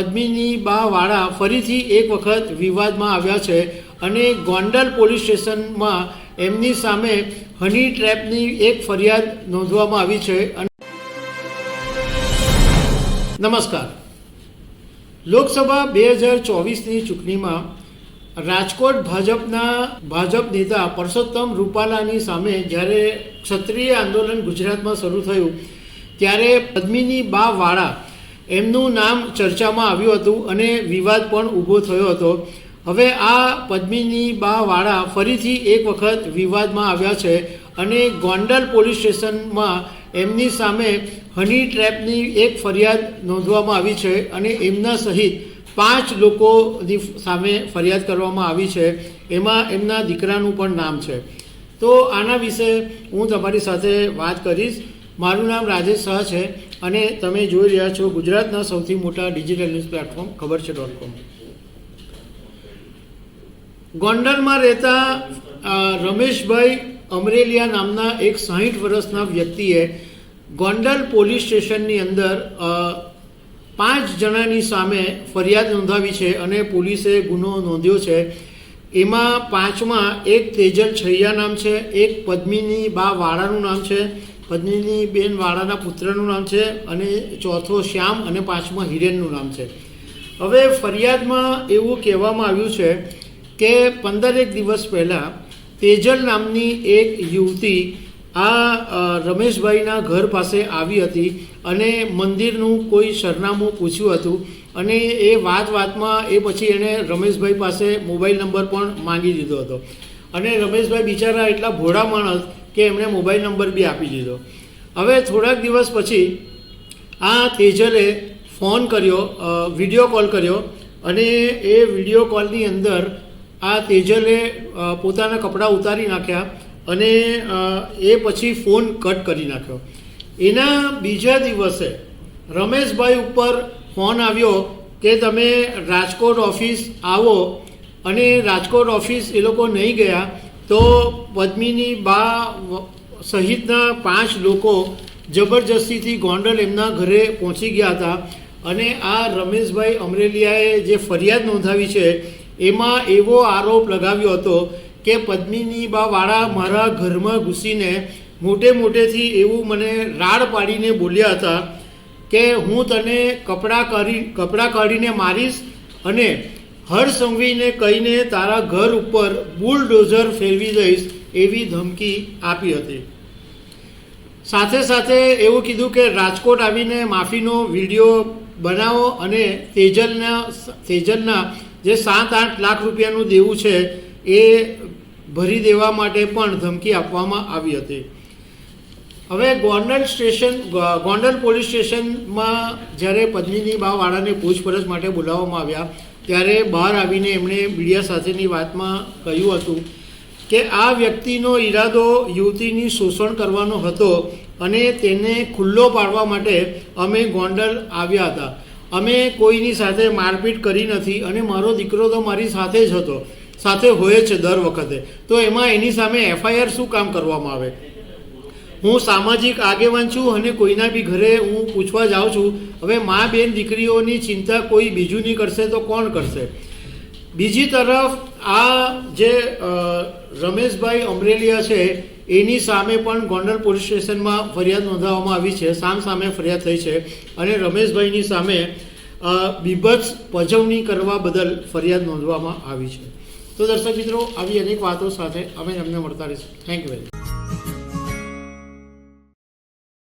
પદ્મિની બા વાળા ફરીથી એક વખત વિવાદમાં આવ્યા છે અને ગોંડલ પોલીસ સ્ટેશનમાં એમની સામે હની ટ્રેપની એક ફરિયાદ નોંધવામાં આવી છે. નમસ્કાર. લોકસભા 2024ની ચૂંટણીમાં રાજકોટ ભાજપ નેતા પરસોત્તમ રૂપાલાની સામે જ્યારે ક્ષત્રિય આંદોલન ગુજરાતમાં શરૂ થયું ત્યારે પદ્મિની બા વાળા એમનું નામ ચર્ચામાં આવ્યું હતું અને વિવાદ પણ ઊભો થયો હતો. હવે આ પદ્મિની બા વાળા ફરીથી એક વખત વિવાદમાં આવ્યા છે અને ગોંડલ પોલીસ સ્ટેશનમાં એમની સામે હની ટ્રેપની એક ફરિયાદ નોંધવામાં આવી છે અને એમના સહિત 5 લોકોની સામે ફરિયાદ કરવામાં આવી છે. એમાં એમના દીકરાનું પણ નામ છે. તો આના વિશે હું તમારી સાથે વાત કરીશ. મારું નામ રાજેશ શાહ છે અને તમે જોઈ રહ્યા છો ગુજરાતના સૌથી મોટા ડિજિટલ ન્યૂઝ પ્લેટફોર્મ ખબરછે.com. ગોંડલમાં રહેતા રમેશભાઈ અમરેલિયા નામના એક 60 વર્ષના વ્યક્તિએ ગોંડલ પોલીસ સ્ટેશનની અંદર 5 જણાની સામે ફરિયાદ નોંધાવી છે અને પોલીસે ગુનો નોંધ્યો છે. એમાં 5માં એક તેજલ છૈયા નામ છે, એક પદ્મિની બા વાળાનું નામ છે, પદ્મિની બેન વાળાના પુત્રનું નામ છે અને ચોથો શ્યામ અને 5માં હિરેનનું નામ છે. હવે ફરિયાદમાં એવું કહેવામાં આવ્યું છે કે 15 દિવસ પહેલાં તેજલ નામની એક યુવતી આ રમેશભાઈના ઘર પાસે આવી હતી અને મંદિરનું કોઈ સરનામું પૂછ્યું હતું અને એ વાતમાં એ પછી એણે રમેશભાઈ પાસે મોબાઈલ નંબર પણ માંગી દીધો હતો અને રમેશભાઈ બિચારા એટલા ભોળા માણસ કે એમણે મોબાઈલ નંબર બી આપી દીધો. હવે થોડાક દિવસ પછી આ તેજલે ફોન કર્યો, વિડીયો કોલ કર્યો અને એ વિડીયો કોલની અંદર આ તેજલે પોતાના કપડાં ઉતારી નાખ્યા અને એ પછી ફોન કટ કરી નાખ્યો. એના બીજા દિવસે રમેશભાઈ ઉપર ફોન આવ્યો કે તમે રાજકોટ ઓફિસ આવો અને રાજકોટ ઓફિસ એ લોકો નહીં ગયા તો પદ્મિની બા સહિતના 5 લોકો જબરજસ્તીથી ગોંડલ એમના ઘરે પહોંચી ગયા હતા અને આ રમેશભાઈ અમરેલિયાએ જે ફરિયાદ નોંધાવી છે એમાં એવો આરોપ લગાવ્યો હતો કે પદ્મિની બા વાળા મારા ઘરમાં ઘૂસીને મોટેથી એવું મને રાડ પાડીને બોલ્યા હતા કે હું તને કપડાં કાઢીને મારીશ અને હરસંઘવીને કહીને તારા ઘર ઉપર બુલડોઝર ફેરવી દઈશ એવી ધમકી આપી હતી. સાથે એવું કીધું કે રાજકોટ આવીને માફીનો વિડીયો બનાવો અને તેજલના જે 7-8 લાખ રૂપિયાનું દેવું છે એ ભરી દેવા માટે પણ ધમકી આપવામાં આવી હતી. હવે ગોંડલ પોલીસ સ્ટેશનમાં જ્યારે પદ્મિની બા વાળાને પૂછપરછ માટે બોલાવવામાં આવ્યા ત્યારે બહાર આવીને એમણે મીડિયા સાથેની વાતમાં કહ્યું હતું કે આ વ્યક્તિનો ઈરાદો યુવતીની શોષણ કરવાનો હતો અને તેને ખુલ્લો પાડવા માટે અમે ગોંડલ આવ્યા હતા. અમે કોઈની સાથે મારપીટ કરી નથી અને મારો દીકરો તો મારી સાથે જ હતો, સાથે હોય છે દર વખતે, તો એમાં એની સામે FIR શું કામ કરવામાં આવે? હું સામાજિક આગેવાન છું અને કોઈના બી ઘરે હું પૂછવા જાઉં છું. હવે મા બેન દીકરીઓની ચિંતા કોઈ બીજું નહીં કરશે તો કોણ કરશે? બીજી તરફ આ જે રમેશભાઈ અમરેલિયા છે એની સામે પણ ગોંડલ પોલીસ સ્ટેશનમાં ફરિયાદ નોંધાવવામાં આવી છે. સામે ફરિયાદ થઈ છે અને રમેશભાઈની સામે બીભત્સ પજવણી કરવા બદલ ફરિયાદ નોંધવામાં આવી છે. તો દર્શક મિત્રો, આવી અનેક વાતો સાથે અમે તમને મળતા રહીશું. Thank you very much.